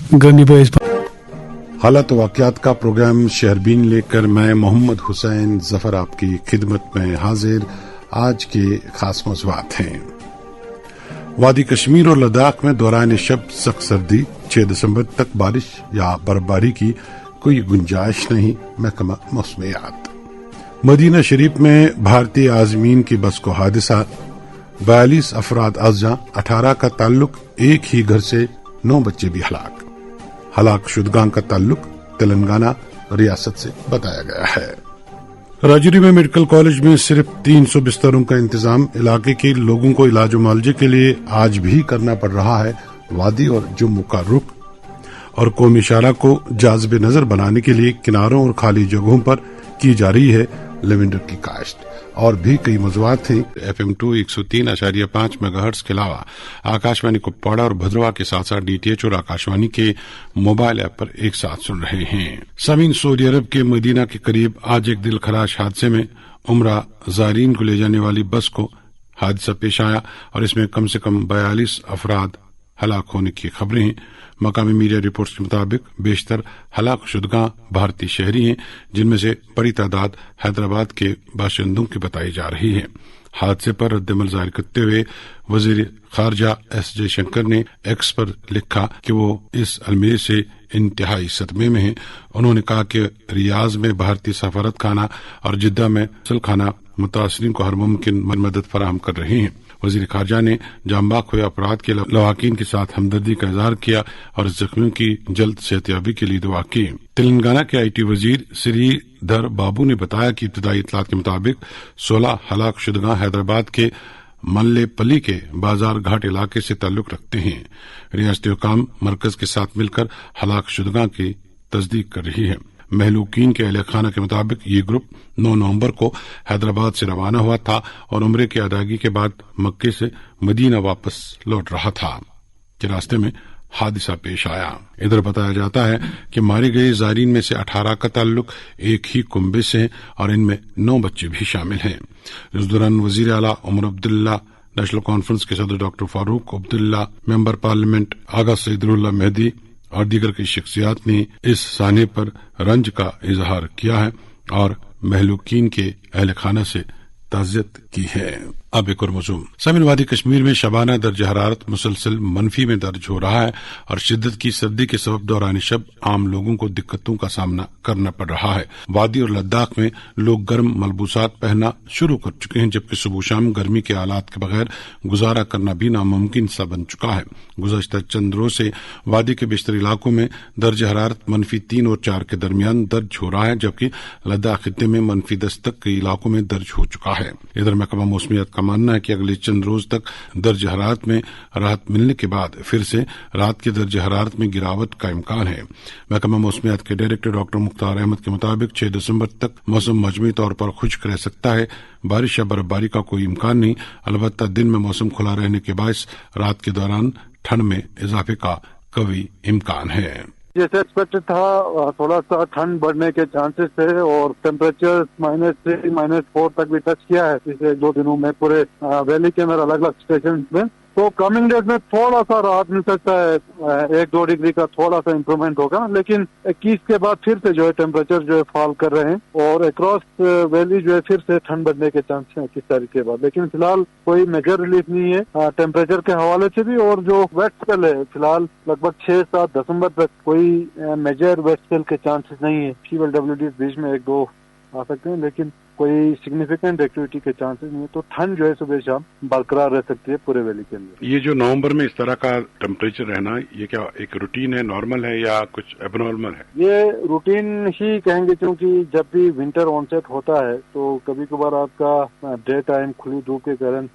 गर्मी बायस हालात वाक़यात का प्रोग्राम शहरबीन लेकर मैं मोहम्मद हुसैन जफर आपकी खिदमत में हाजिर। आज के खास मौज़ूआत हैं। वादी कश्मीर और लद्दाख में दौरान शब सख्त सर्दी, 6 दिसंबर तक बारिश या बर्फबारी की कोई गुंजाइश नहीं, महकमा मौसमियात। मदीना शरीफ में भारतीय आज़मीन की बस को हादसा, 42 अफराद अज़ा, 18 का ताल्लुक एक ही घर से, 9 बच्चे भी हलाक शुदगां का ताल्लुक तेलंगाना रियासत से बताया गया है। राजौरी में मेडिकल कॉलेज में सिर्फ 300 बिस्तरों का इंतजाम, इलाके के लोगों को इलाज मुआलजे के लिए आज भी करना पड़ रहा है। वादी और जम्मू का रुख और कौमी शारा को जाज़िब नजर बनाने के लिए किनारों और खाली जगहों पर की जा रही है लेवेंडर की काश्त। और भी कई मौज़ूआत थे। FM2 103.5 मेगाहर्ट्ज के अलावा आकाशवाणी कुपवाड़ा और भद्रवा के साथ साथ DTH और आकाशवाणी के मोबाइल ऐप पर एक साथ सुन रहे हैं। सामीन, सऊदी अरब के मदीना के करीब आज एक दिलखराश हादसे में उम्रा ज़ायरीन को ले जाने वाली बस को हादसा पेश आया और इसमें कम से कम 42 अफराद हलाक होने की खबरें हैं। मकामी मीडिया रिपोर्ट्स के मुताबिक बेशतर हलाक शुदगां भारतीय शहरी हैं, जिनमें से बड़ी तादाद हैदराबाद के बाशिंदों की बताई जा रही है। हादसे पर रद्दमल जाहिर करते हुए वजीर खारजा S जयशंकर ने एक्स पर लिखा कि वो इस अलमिरे से इंतहाई सदमे में हैं। उन्होंने कहा कि रियाज में भारतीय सफारत खाना और जिद्दा में सल खाना मुतासरीन को हर मुमकिन मदद फराहम कर रहे हैं। वजीर खारजा ने जामबाग हुए अपराध के लवाकिन के साथ हमदर्दी का इजहार किया और जख्मियों की जल्द सेहतयाबी के लिए दुआ की। तेलंगाना के IT वजीर श्रीधर बाबू ने बताया कि इब्तदाई इत्तलात के मुताबिक 16 हलाक शुदगां हैदराबाद के मल्लेपल्ली के बाजार घाट इलाके से ताल्लुक रखते हैं। रियासती हुकाम मरकज के साथ मिलकर हलाक शुदगां की तस्दीक कर रही है। महलूकीन के अहले खाना के मुताबिक ये ग्रुप 9 नवंबर को हैदराबाद से रवाना हुआ था और उम्रे की अदायगी के बाद मक्के से मदीना वापस लौट रहा था कि रास्ते में हादसा पेश आया। इधर बताया जाता है कि मारे गए ज़ायरीन में से 18 का ताल्लुक एक ही कुंबे से है और इनमें 9 बच्चे भी शामिल हैं। इस दौरान वजीर आला उमर अब्दुल्ला, नेशनल कॉन्फ्रेंस के सदर doctor Farooq Abdullah, member parliament Agha Saeedullah Mehdi और दीगर की शख्सियात ने इस साने पर रंज का इजहार किया है और महलूकीन के अहल खाना से ताज़ियत की है। अब एक और मौजूद। सामीन, वादी कश्मीर में शबाना दर्ज हरारत मुसलसल मनफी में दर्ज हो रहा है और शिद्दत की सर्दी के सबब दौरान शब आम लोगों को दिक्कतों का सामना करना पड़ रहा है। वादी और लद्दाख में लोग गर्म मलबूसात पहनना शुरू कर चुके हैं, जबकि सुबह शाम गर्मी के आलात के बगैर गुजारा करना भी नामुमकिन सा बन चुका है। गुज़श्ता चंद रोज से वादी के बेशतर इलाकों में दर्ज हरारत -3 और 4 के दरमियान दर्ज हो रहा है, जबकि लद्दाख खित्ते में -10 तक के इलाकों में दर्ज हो चुका है। इधर महकमा मौसमियात का मानना है कि अगले चंद रोज तक दर्ज हरारत में राहत मिलने के बाद फिर से रात के दर्ज हरारत में गिरावट का इम्कान है। महकमा मौसमियात के डायरेक्टर डॉक्टर मुख्तार अहमद के मुताबिक 6 दिसंबर तक मौसम मजमूई तौर पर खुश्क रह सकता है। बारिश या बर्फबारी का कोई इम्कान नहीं, अलबत्ता दिन में मौसम खुला रहने के बायस रात के दौरान ठंड में इजाफे का कवी इम्कान है। जैसे एक्सपेक्टेड था, थोड़ा सा ठंड बढ़ने के चांसेस थे और टेम्परेचर -3 -4 तक भी टच किया है पिछले 2 दिनों में पूरे वैली के अंदर अलग अलग स्टेशन में। तो कमिंग डेज में थोड़ा सा राहत मिल सकता है, 1-2 डिग्री का थोड़ा सा इम्प्रूवमेंट होगा, लेकिन 21 के बाद फिर से जो है टेम्परेचर जो है फॉल कर रहे हैं और अक्रॉस वैली जो है फिर से ठंड बढ़ने के चांस हैं 21 तारीख के बाद। लेकिन फिलहाल कोई मेजर रिलीफ नहीं है टेम्परेचर के हवाले से भी, और जो वेट स्पेल है फिलहाल लगभग 6-7 दिसंबर तक कोई मेजर वेट स्पेल के चांसेस नहीं है। केवल WD बीच में 1-2 आ सकते हैं, लेकिन कोई सिग्निफिकेंट एक्टिविटी के चांसेस नहीं है। तो ठंड जो है सुबह शाम बरकरार रह सकती है पूरे वैली के अंदर। ये जो नवंबर में इस तरह का टेम्परेचर रहना, ये क्या एक रूटीन है, नॉर्मल है या कुछ एबनॉर्मल है? ये रूटीन ही कहेंगे, क्योंकि जब भी विंटर ऑनसेट होता है तो कभी कभार आपका डे टाइम खुली धूप के कारण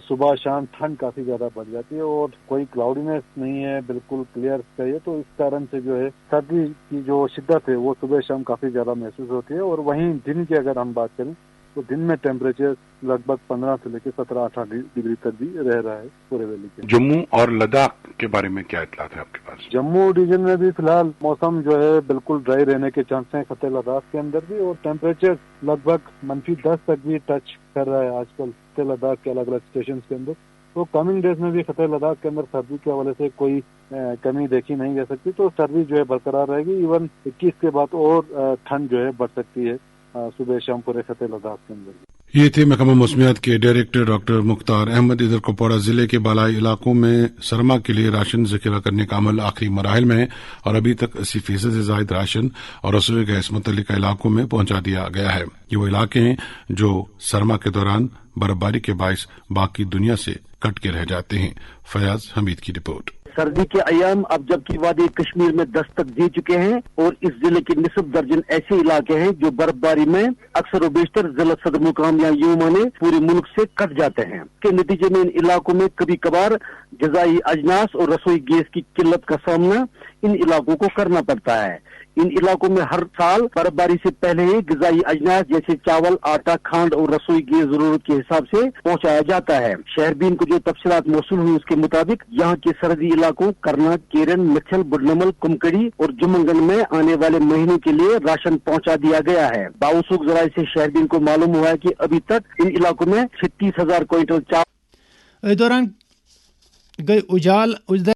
सुबह शाम ठंड काफी ज्यादा बढ़ जाती है और कोई क्लाउडीनेस नहीं है, बिल्कुल क्लियर स्काई है। तो इस कारण से जो है सर्दी की जो शिद्दत है वो सुबह शाम काफी ज्यादा महसूस होती है। और वहीं दिन की अगर हम बात करें तो दिन में टेम्परेचर लगभग 15 से लेकर 17-18 डिग्री तक भी रह रहा है पूरे वैली के। जम्मू और लद्दाख के बारे में क्या इत्तलात है आपके पास? जम्मू रीजन में भी फिलहाल मौसम जो है बिल्कुल ड्राई रहने के चांस हैं फतेह लद्दाख के अंदर भी, और टेम्परेचर लगभग -10 तक भी टच कर रहा है आजकल फतेह लद्दाख के अलग अलग स्टेशन के अंदर। तो कमिंग डेज में भी फतेह लद्दाख के अंदर सर्दी के हवाले से कोई कमी देखी नहीं जा सकती। तो सर्दी जो है बरकरार रहेगी। इवन 21 के बाद और ठंड जो है बढ़ सकती है सुबह शाम पूरे खत्े लद्दाख के अंदर। ये थे महकमा मौसमियात के डायरेक्टर डॉक्टर मुख्तार अहमद। इधर कुपवाड़ा जिले के बालाई इलाकों में सरमा के लिए राशन जखीरा करने का अमल आखिरी मराहल में है और अभी तक 80% से जायद राशन और रसोई गैस मुतल्लिका इलाकों में पहुंचा दिया गया है। ये वो इलाके हैं जो सरमा के दौरान बर्फबारी के बायस बाकी दुनिया से कट के रह जाते हैं। फयाज हमीद की रिपोर्ट। सर्दी के अयाम अब जबकि वादी कश्मीर में दस्तक दे चुके हैं और इस जिले के निस्फ दर्जन ऐसे इलाके हैं जो बर्फबारी में अक्सर व बेशतर जिला सदर मुकाम या यूमाने पूरे मुल्क से कट जाते हैं। के नतीजे में इन इलाकों में कभी कभार ग़िज़ाई अजनास और रसोई गैस की किल्लत का सामना इन इलाकों को करना पड़ता है। इन इलाकों में हर साल बर्फबारी से पहले ही ग़िज़ाई अजनास जैसे चावल, आटा, खांड और रसोई गैस जरूरत के हिसाब से पहुंचाया जाता है। शहरबीन को जो तफसीलात मौसूल हुई उसके मुताबिक यहाँ के सरहदी इलाकों करना, केरन, मिथल, बुडनमल, कुमकड़ी और जुमंगन में आने वाले महीनों के लिए राशन पहुंचा दिया गया है। बावसूख जराये से शहरबीन को मालूम हुआ है कि अभी तक इन इलाकों में 36,000 क्विंटल चावल। इस दौरान गई